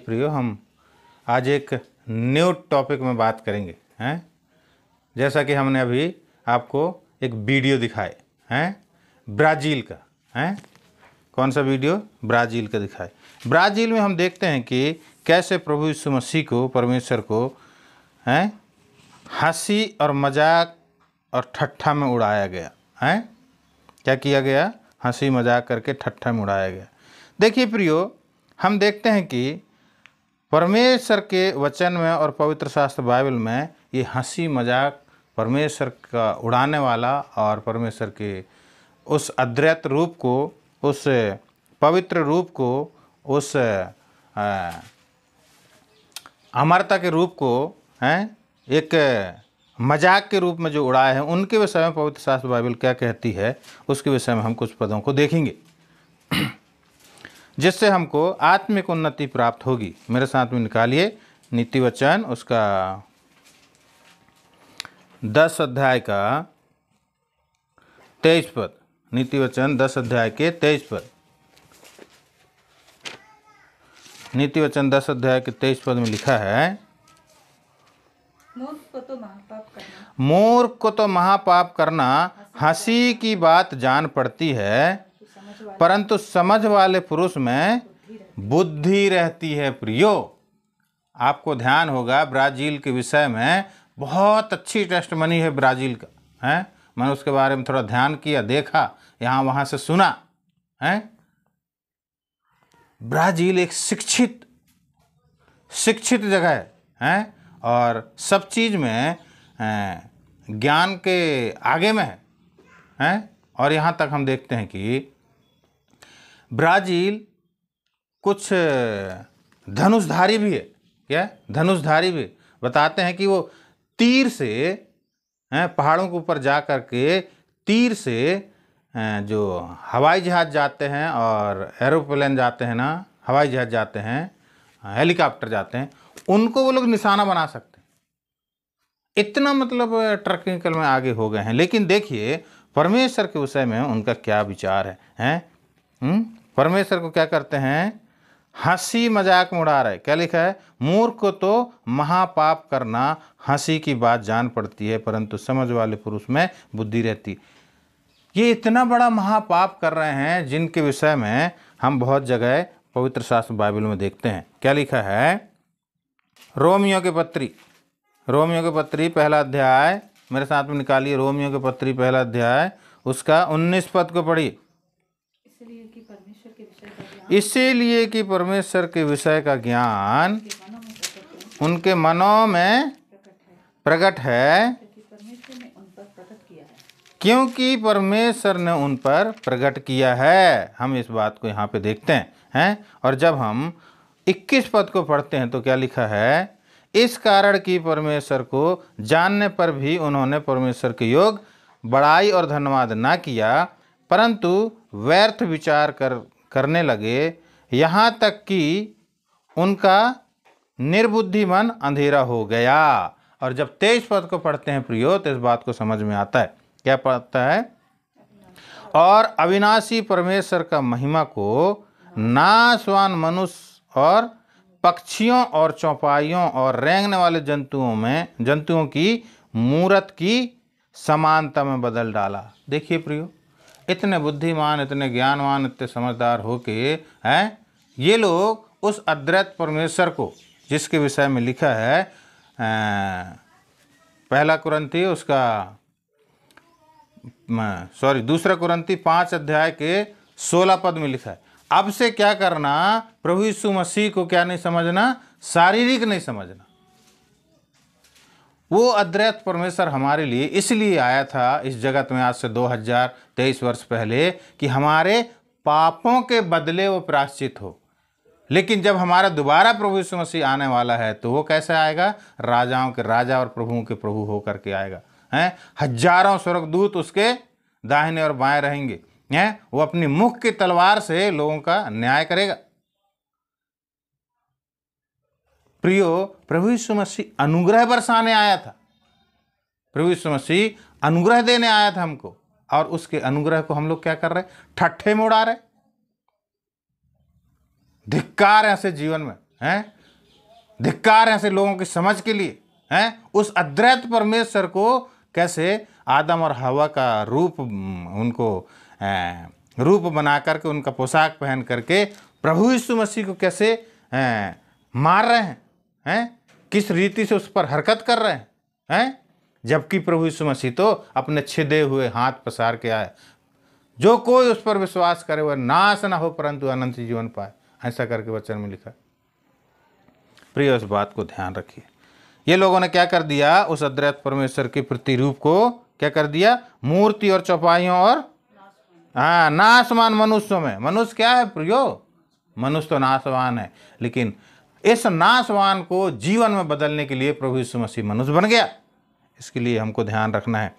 प्रियो, हम आज एक न्यू टॉपिक में बात करेंगे हैं। जैसा कि हमने अभी आपको एक वीडियो दिखाए हैं ब्राज़ील का, हैं कौन सा वीडियो, ब्राज़ील का दिखाए। ब्राज़ील में हम देखते हैं कि कैसे प्रभु यीशु मसीह को, परमेश्वर को हैं हंसी और मजाक और ठट्ठा में उड़ाया गया है। क्या किया गया? हंसी मजाक करके ठट्ठा में उड़ाया गया। देखिए प्रियो, हम देखते हैं कि परमेश्वर के वचन में और पवित्र शास्त्र बाइबल में ये हंसी मजाक परमेश्वर का उड़ाने वाला और परमेश्वर के उस अद्वैत रूप को, उस पवित्र रूप को, उस अमरता के रूप को हैं एक मजाक के रूप में जो उड़ाए हैं, उनके विषय में पवित्र शास्त्र बाइबल क्या कहती है उसके विषय में हम कुछ पदों को देखेंगे जिससे हमको आत्मिक उन्नति प्राप्त होगी। मेरे साथ में निकालिए नीति वचन उसका 10 अध्याय का 23 पद। नीति वचन 10 अध्याय के 23 पद। नीति वचन 10 अध्याय के 23 पद में लिखा है, मूर्ख को तो महापाप करना हंसी की बात जान पड़ती है, परंतु समझ वाले पुरुष में बुद्धि रहती है। प्रियो, आपको ध्यान होगा ब्राज़ील के विषय में बहुत अच्छी टेस्टमनी है ब्राज़ील का, है। मैंने उसके बारे में थोड़ा ध्यान किया, देखा, यहाँ वहाँ से सुना है। ब्राज़ील एक शिक्षित जगह है और सब चीज़ में ज्ञान के आगे में है। और यहाँ तक हम देखते हैं कि ब्राज़ील कुछ धनुषधारी भी है। क्या? धनुषधारी भी। बताते हैं कि वो तीर से पहाड़ों के ऊपर जा कर के तीर से जो हवाई जहाज़ जाते हैं और एरोप्लेन जाते हैं ना, हवाई जहाज़ जाते हैं, हेलीकॉप्टर जाते हैं, उनको वो लोग निशाना बना सकते हैं। इतना मतलब टेक्निकल में आगे हो गए हैं। लेकिन देखिए परमेश्वर के विषय में उनका क्या विचार है, हैं? परमेश्वर को क्या करते हैं? हंसी मजाक में उड़ा रहे। क्या लिखा है? मूर्ख को तो महापाप करना हंसी की बात जान पड़ती है, परंतु समझ वाले पुरुष में बुद्धि रहती। ये इतना बड़ा महापाप कर रहे हैं जिनके विषय में हम बहुत जगह पवित्र शास्त्र बाइबल में देखते हैं। क्या लिखा है? रोमियो के पत्री पहला अध्याय, मेरे साथ में निकालिए रोमियो के पत्री पहला अध्याय उसका 19 पद को पढ़िए। इसीलिए कि परमेश्वर के विषय का ज्ञान उनके मनों में प्रकट है, क्योंकि परमेश्वर ने उन पर प्रकट किया है। हम इस बात को यहाँ पे देखते हैं। और जब हम 21 पद को पढ़ते हैं तो क्या लिखा है? इस कारण कि परमेश्वर को जानने पर भी उन्होंने परमेश्वर के योग बड़ाई और धन्यवाद ना किया, परंतु व्यर्थ विचार करने लगे, यहाँ तक कि उनका निर्बुद्धि मन अंधेरा हो गया। और जब 23 पद को पढ़ते हैं प्रियो तो इस बात को समझ में आता है। क्या पढ़ता है? और अविनाशी परमेश्वर का महिमा को नाशवान मनुष्य और पक्षियों और चौपाइयों और रेंगने वाले जंतुओं की मूरत की समानता में बदल डाला। देखिए प्रियो, इतने बुद्धिमान, इतने ज्ञानवान, इतने समझदार होके हैं ये लोग उस अद्वैत परमेश्वर को, जिसके विषय में लिखा है दूसरा कुरिन्ती 5 अध्याय के 16 पद में लिखा है, अब से क्या करना? प्रभु यीशु मसीह को क्या नहीं समझना? शारीरिक नहीं समझना। वो अद्वैत परमेश्वर हमारे लिए इसलिए आया था इस जगत में आज से 2023 वर्ष पहले कि हमारे पापों के बदले वो प्रायश्चित हो। लेकिन जब हमारा दोबारा प्रभु यीशु मसीह आने वाला है तो वो कैसे आएगा? राजाओं के राजा और प्रभुओं के प्रभु होकर के आएगा। हैं? हजारों स्वर्गदूत उसके दाहिने और बाएं रहेंगे। हैं? वो अपनी मुख की तलवार से लोगों का न्याय करेगा। प्रियो, प्रभु यीशु मसीह अनुग्रह बरसाने आया था। प्रभु यीशु मसीह अनुग्रह देने आया था हमको, और उसके अनुग्रह को हम लोग क्या कर रहे? ठट्ठे में उड़ा रहे। धिक्कार है ऐसे जीवन में, हैं, धिक्कार है ऐसे लोगों की समझ के लिए। हैं, उस अद्वैत परमेश्वर को कैसे आदम और हवा का रूप उनको रूप बना करके, उनका पोशाक पहन करके प्रभु यीशु मसीह को कैसे मार रहे हैं, किस रीति से उस पर हरकत कर रहे हैं, जबकि प्रभु यीशु मसीह तो अपने छिदे हुए हाथ पसार के आए, जो कोई उस पर विश्वास करे वह नाश न हो परंतु अनंत जीवन पाए, ऐसा करके वचन में लिखा। प्रिय, उस बात को ध्यान रखिए। ये लोगों ने क्या कर दिया, उस अद्वैत परमेश्वर के प्रतिरूप को क्या कर दिया, मूर्ति और चौपाइयों और नाशवान मनुष्यों में। मनुष्य क्या है प्रियो, मनुष्य तो नाशवान है, लेकिन इस नाशवान को जीवन में बदलने के लिए प्रभु यीशु मसीह मनुष्य बन गया। इसके लिए हमको ध्यान रखना है।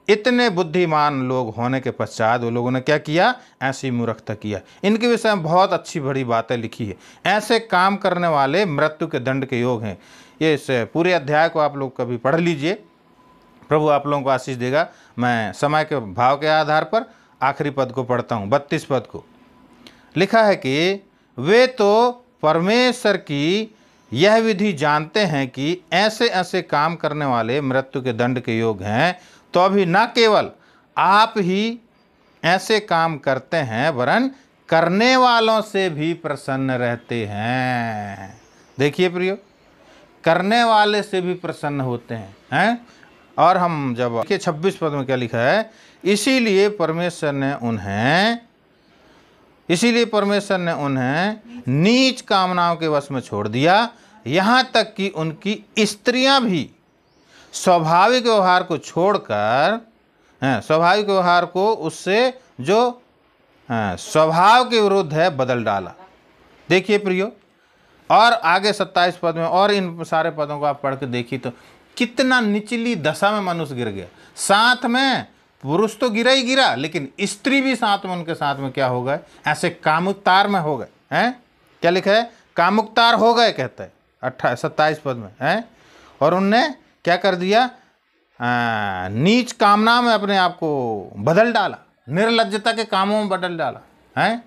इतने बुद्धिमान लोग होने के पश्चात वो लोगों ने क्या किया, ऐसी मूर्खता किया। इनके विषय में बहुत अच्छी बड़ी बातें लिखी है। ऐसे काम करने वाले मृत्यु के दंड के योग हैं। ये इस पूरे अध्याय को आप लोग कभी पढ़ लीजिए, प्रभु आप लोगों को आशीष देगा। मैं समय के भाव के आधार पर आखिरी पद को पढ़ता हूँ, 32 पद को। लिखा है कि वे तो परमेश्वर की यह विधि जानते हैं कि ऐसे ऐसे काम करने वाले मृत्यु के दंड के योग हैं, तो अभी न केवल आप ही ऐसे काम करते हैं वरन करने वालों से भी प्रसन्न रहते हैं। देखिए प्रियो, करने वाले से भी प्रसन्न होते हैं। और हम जब देखिए 26 पद में क्या लिखा है, इसीलिए परमेश्वर ने उन्हें नीच कामनाओं के वश में छोड़ दिया, यहाँ तक कि उनकी स्त्रियां भी स्वाभाविक व्यवहार को छोड़कर, स्वाभाविक व्यवहार को उससे जो स्वभाव के विरुद्ध है बदल डाला। देखिए प्रियो, और आगे 27 पद में, और इन सारे पदों को आप पढ़ के देखिए तो कितना निचली दशा में मनुष्य गिर गया। साथ में पुरुष तो गिरा ही गिरा, लेकिन स्त्री भी साथ में उनके साथ में क्या हो गए, ऐसे कामुकतार में हो गए हैं। क्या लिखा है, कामुकतार हो गए कहते हैं 27 पद में हैं। और उनने क्या कर दिया, नीच कामना में अपने आप को बदल डाला, निर्लज्जता के कामों में बदल डाला है।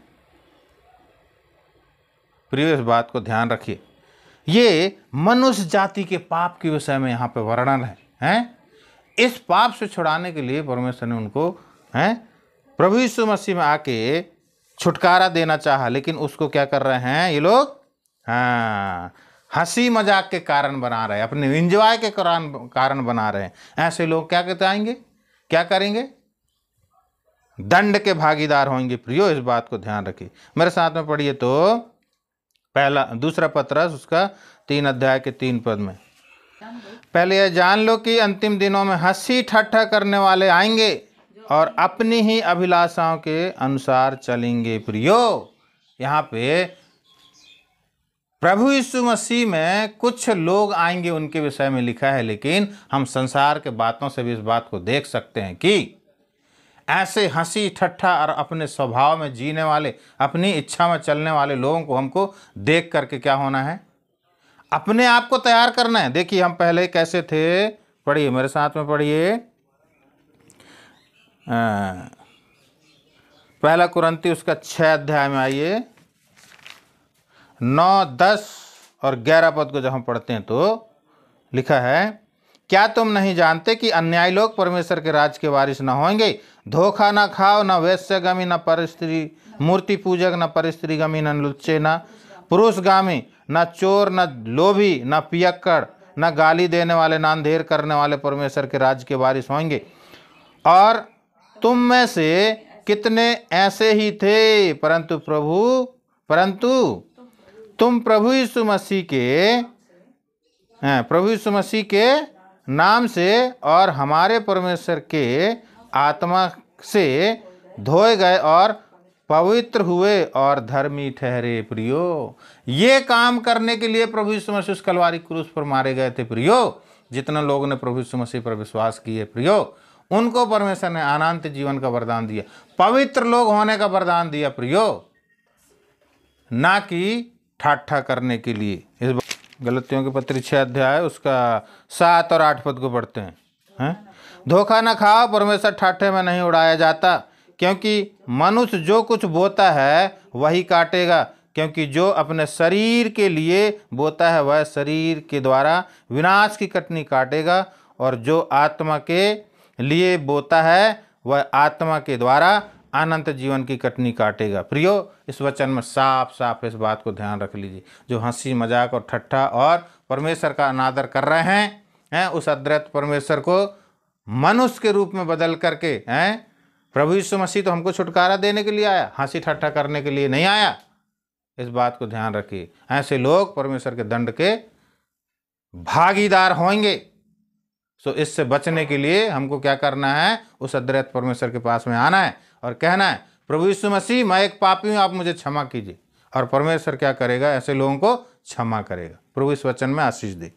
प्रिय, इस बात को ध्यान रखिए। ये मनुष्य जाति के पाप के विषय में यहाँ पे वर्णन है। इस पाप से छुड़ाने के लिए परमेश्वर ने उनको प्रभु यीशु मसीह में आके छुटकारा देना चाहा, लेकिन उसको क्या कर रहे हैं ये लोग, हंसी मजाक के कारण बना रहे हैं, अपने इंजॉय के कारण बना रहे हैं। ऐसे लोग क्या कहते आएंगे, क्या करेंगे, दंड के भागीदार होंगे। प्रियो, इस बात को ध्यान रखिए। मेरे साथ में पढ़िए तो दूसरा पत्रस उसका 3 अध्याय के 3 पद में, पहले यह जान लो कि अंतिम दिनों में हंसी ठट्ठा करने वाले आएंगे और अपनी ही अभिलाषाओं के अनुसार चलेंगे। प्रियो, यहाँ पे प्रभु यीशु मसीह में कुछ लोग आएंगे, उनके विषय में लिखा है, लेकिन हम संसार के बातों से भी इस बात को देख सकते हैं कि ऐसे हंसी ठट्ठा और अपने स्वभाव में जीने वाले, अपनी इच्छा में चलने वाले लोगों को हमको देख करके क्या होना है, अपने आप को तैयार करना है। देखिए हम पहले कैसे थे, पढ़िए मेरे साथ में, पढ़िए पहला कुरिन्ती उसका 6 अध्याय में आइए, 9, 10 और 11 पद को जब हम पढ़ते हैं तो लिखा है, क्या तुम नहीं जानते कि अन्यायी लोग परमेश्वर के राज के वारिस न होंगे। धोखा न खाओ, न वेश्यागामी, न परस्त्री मूर्ति पूजक, न परस्त्रीगामी, न लुच्चे, न पुरुषगामी, न चोर, न लोभी, न पियक्कड़, न गाली देने वाले, न अंधेर करने वाले परमेश्वर के राज्य के वारिस होंगे। और तुम में से कितने ऐसे ही थे, परंतु तुम प्रभु यीशु मसीह के नाम से और हमारे परमेश्वर के आत्मा से धोए गए और पवित्र हुए और धर्मी ठहरे। प्रियो, ये काम करने के लिए प्रभु यीशु मसीह उस कलवारी क्रूस पर मारे गए थे। प्रियो, जितने लोगों ने प्रभु यीशु मसीह पर विश्वास किए, प्रियो, उनको परमेश्वर ने अनंत जीवन का वरदान दिया, पवित्र लोग होने का वरदान दिया। प्रियो, ना कि ठाट्ठा करने के लिए। इस गलतियों के पत्र 6 अध्याय उसका 7 और 8 पद को पढ़ते हैं। धोखा न खाओ, परमेश्वर ठाट्ठे में नहीं उड़ाया जाता, क्योंकि मनुष्य जो कुछ बोता है वही काटेगा। क्योंकि जो अपने शरीर के लिए बोता है वह शरीर के द्वारा विनाश की कटनी काटेगा, और जो आत्मा के लिए बोता है वह आत्मा के द्वारा अनंत जीवन की कटनी काटेगा। प्रियो, इस वचन में साफ साफ इस बात को ध्यान रख लीजिए। जो हंसी मजाक और ठट्ठा और परमेश्वर का अनादर कर रहे हैं उस अद्वैत परमेश्वर को मनुष्य के रूप में बदल करके प्रभु यीशु मसीह तो हमको छुटकारा देने के लिए आया, हंसी ठट्ठा करने के लिए नहीं आया। इस बात को ध्यान रखिए। ऐसे लोग परमेश्वर के दंड के भागीदार होंगे। सो इससे बचने के लिए हमको क्या करना है? उस अद्वैत परमेश्वर के पास में आना है और कहना है, प्रभु यीशु मसीह मैं एक पापी हूं, आप मुझे क्षमा कीजिए। और परमेश्वर क्या करेगा? ऐसे लोगों को क्षमा करेगा। प्रभु इस वचन में आशीष दे।